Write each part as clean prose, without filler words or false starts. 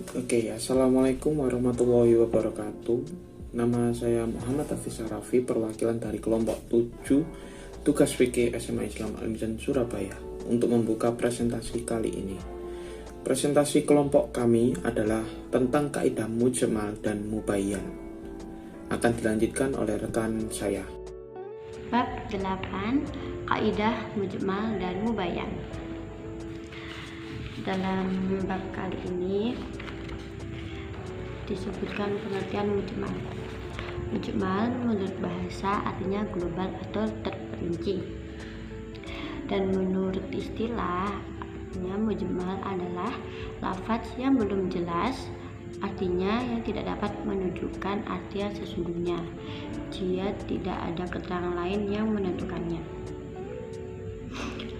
Assalamualaikum warahmatullahi wabarakatuh. Nama saya Muhammad Hafiz Sarafi, perwakilan dari kelompok 7 Tugas Fikih SMA Islam Al-Mizan Surabaya untuk membuka presentasi kali ini. Presentasi kelompok kami adalah tentang kaidah mujmal dan mubayyan. Akan dilanjutkan oleh rekan saya. Bab 8, kaidah mujmal dan mubayyan. Dalam bab kali ini disebutkan pengertian mujmal. Mujmal menurut bahasa artinya global atau terperinci. Dan menurut istilah, artinya mujmal adalah lafaz yang belum jelas, artinya yang tidak dapat menunjukkan arti yang sesungguhnya jika tidak ada keterangan lain yang menentukannya.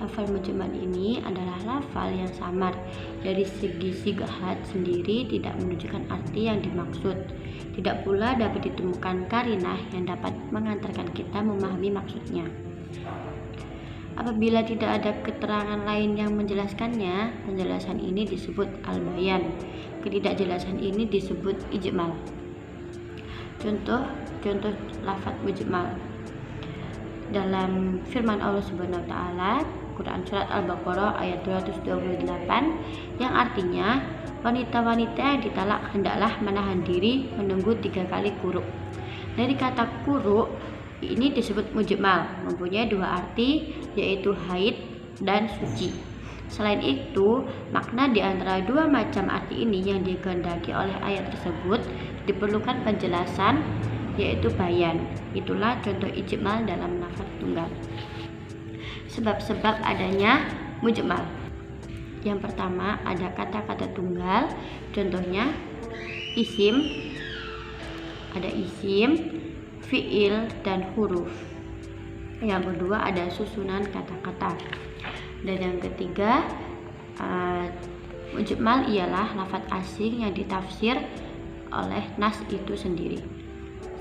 Lafal mujmal ini adalah lafal yang samar, dari segi sigahat sendiri tidak menunjukkan arti yang dimaksud. Tidak pula dapat ditemukan karinah yang dapat mengantarkan kita memahami maksudnya. Apabila tidak ada keterangan lain yang menjelaskannya, penjelasan ini disebut al-bayan. Ketidakjelasan ini disebut ijmal. Contoh lafaz mujmal dalam firman Allah Subhanahu wa taala, Quran surat Al-Baqarah ayat 228, yang artinya wanita-wanita yang ditalak hendaklah menahan diri menunggu 3 kali quru. Dari kata quru ini disebut mujmal, mempunyai 2 arti, yaitu haid dan suci. Selain itu, makna di antara 2 macam arti ini yang dikehendaki oleh ayat tersebut diperlukan penjelasan, yaitu bayan. Itulah contoh ijmal dalam lafaz tunggal. Sebab-sebab adanya mujmal. Yang pertama, ada kata-kata tunggal, contohnya isim, ada isim, fiil, dan huruf. Yang kedua, ada susunan kata-kata. Dan yang ketiga, mujmal ialah lafaz asing yang ditafsir oleh nas itu sendiri.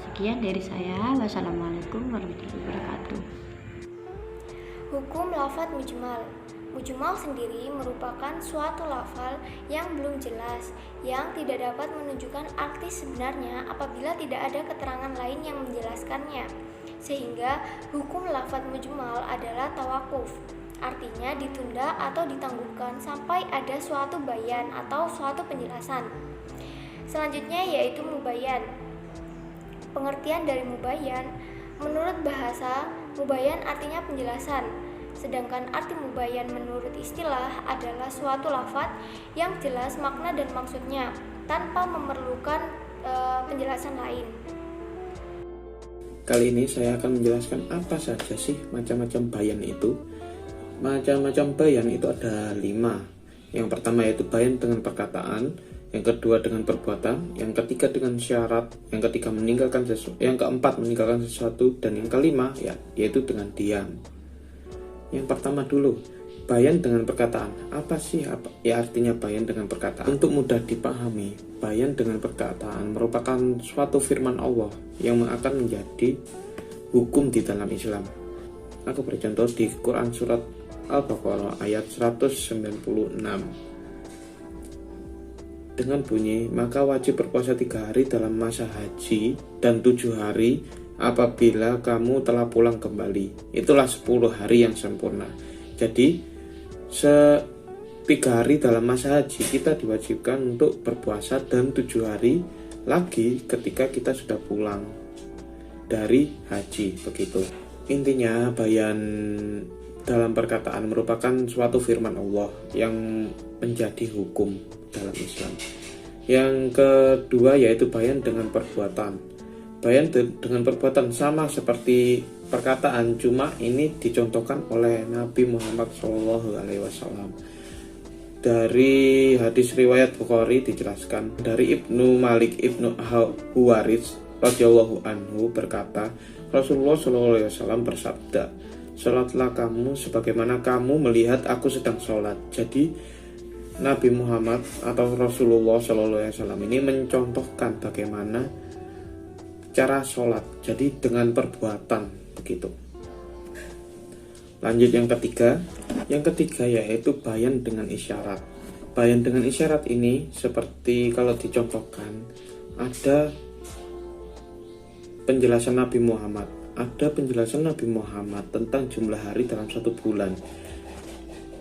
Sekian dari saya. Wassalamualaikum warahmatullahi wabarakatuh. Hukum lafaz mujmal. Mujmal sendiri merupakan suatu lafal yang belum jelas, yang tidak dapat menunjukkan arti sebenarnya apabila tidak ada keterangan lain yang menjelaskannya. Sehingga hukum lafaz mujmal adalah tawakuf, artinya ditunda atau ditangguhkan sampai ada suatu bayan atau suatu penjelasan. Selanjutnya yaitu mubayyan. Pengertian dari mubayyan, menurut bahasa, mubayyan artinya penjelasan, sedangkan arti mubayyan menurut istilah adalah suatu lafaz yang jelas makna dan maksudnya tanpa memerlukan penjelasan lain. Kali ini saya akan menjelaskan apa saja sih macam-macam bayan itu. Macam-macam bayan itu ada 5. Yang pertama yaitu bayan dengan perkataan, yang kedua dengan perbuatan, yang ketiga dengan syarat, yang ketiga meninggalkan sesuatu, yang keempat meninggalkan sesuatu, dan yang kelima yaitu dengan diam. Yang pertama dulu, bayan dengan perkataan. Apa sih artinya bayan dengan perkataan? Untuk mudah dipahami, bayan dengan perkataan merupakan suatu firman Allah yang akan menjadi hukum di dalam Islam. Aku beri contoh di Quran surat Al-Baqarah ayat 196. Dengan bunyi, maka wajib berpuasa 3 hari dalam masa haji dan 7 hari apabila kamu telah pulang kembali. Itulah 10 hari yang sempurna. Jadi 3 hari dalam masa haji kita diwajibkan untuk berpuasa, dan 7 hari lagi ketika kita sudah pulang dari haji. Begitu. Intinya bayan dalam perkataan merupakan suatu firman Allah yang menjadi hukum dalam Islam. Yang kedua yaitu bayan dengan perbuatan. Bayan dengan perbuatan sama seperti perkataan, cuma ini dicontohkan oleh Nabi Muhammad SAW. Dari hadis riwayat Bukhari dijelaskan, dari Ibnu Malik Ibnu Huwaris radhiyallahu anhu berkata, Rasulullah SAW bersabda, "Salatlah kamu sebagaimana kamu melihat aku sedang sholat." Jadi Nabi Muhammad atau Rasulullah SAW ini mencontohkan bagaimana cara sholat, jadi dengan perbuatan begitu. Lanjut yang ketiga yaitu bayan dengan isyarat. bayan dengan isyarat ini seperti kalau dicontohkan, ada penjelasan Nabi Muhammad. Ada penjelasan Nabi Muhammad tentang jumlah hari dalam 1 bulan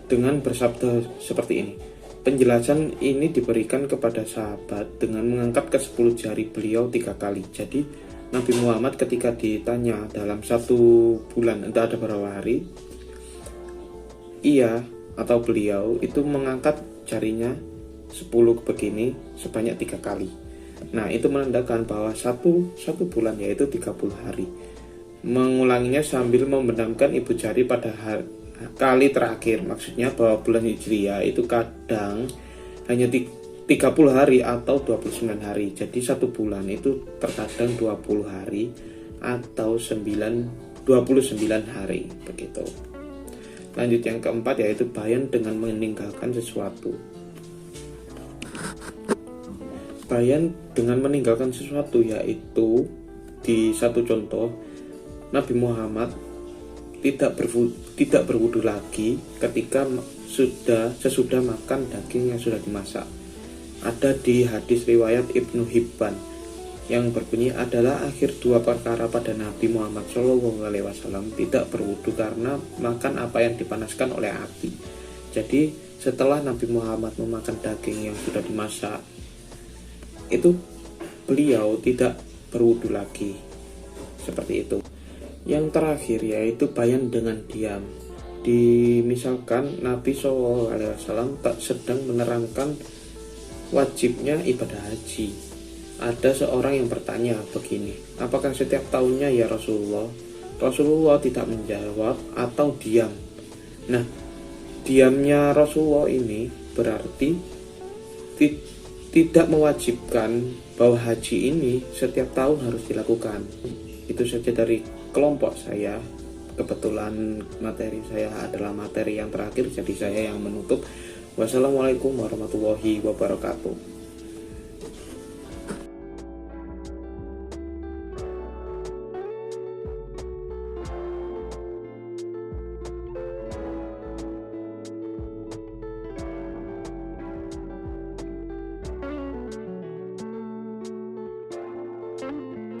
dengan bersabda seperti ini. Penjelasan ini diberikan kepada sahabat dengan mengangkat ke 10 jari beliau 3 kali. Jadi Nabi Muhammad ketika ditanya dalam 1 bulan entah ada berapa hari, ia atau beliau itu mengangkat jarinya 10 begini sebanyak 3 kali. Nah, itu menandakan bahwa satu bulan yaitu 30 hari. Mengulanginya sambil membenamkan ibu jari pada kali terakhir. Maksudnya bahwa bulan Hijriah itu kadang hanya 30 hari atau 29 hari. Jadi 1 bulan itu terkadang 20 hari atau 29 hari begitu. Lanjut yang keempat yaitu bayan dengan meninggalkan sesuatu. Bayan dengan meninggalkan sesuatu yaitu di satu contoh Nabi Muhammad tidak berwudu lagi ketika sesudah makan daging yang sudah dimasak. Ada di hadis riwayat Ibnu Hibban yang berbunyi adalah akhir 2 perkara pada Nabi Muhammad SAW tidak berwudu karena makan apa yang dipanaskan oleh api. Jadi setelah Nabi Muhammad memakan daging yang sudah dimasak, itu beliau tidak berwudu lagi. Seperti itu. Yang terakhir yaitu bayan dengan diam. Misalkan Nabi SAW tak sedang menerangkan wajibnya ibadah haji. Ada seorang yang bertanya begini, apakah setiap tahunnya ya Rasulullah? Rasulullah tidak menjawab atau diam. Nah, diamnya Rasulullah ini berarti tidak mewajibkan bahwa haji ini setiap tahun harus dilakukan. Itu saja dari kelompok saya. Kebetulan materi saya adalah materi yang terakhir, jadi saya yang menutup. Wassalamualaikum warahmatullahi wabarakatuh.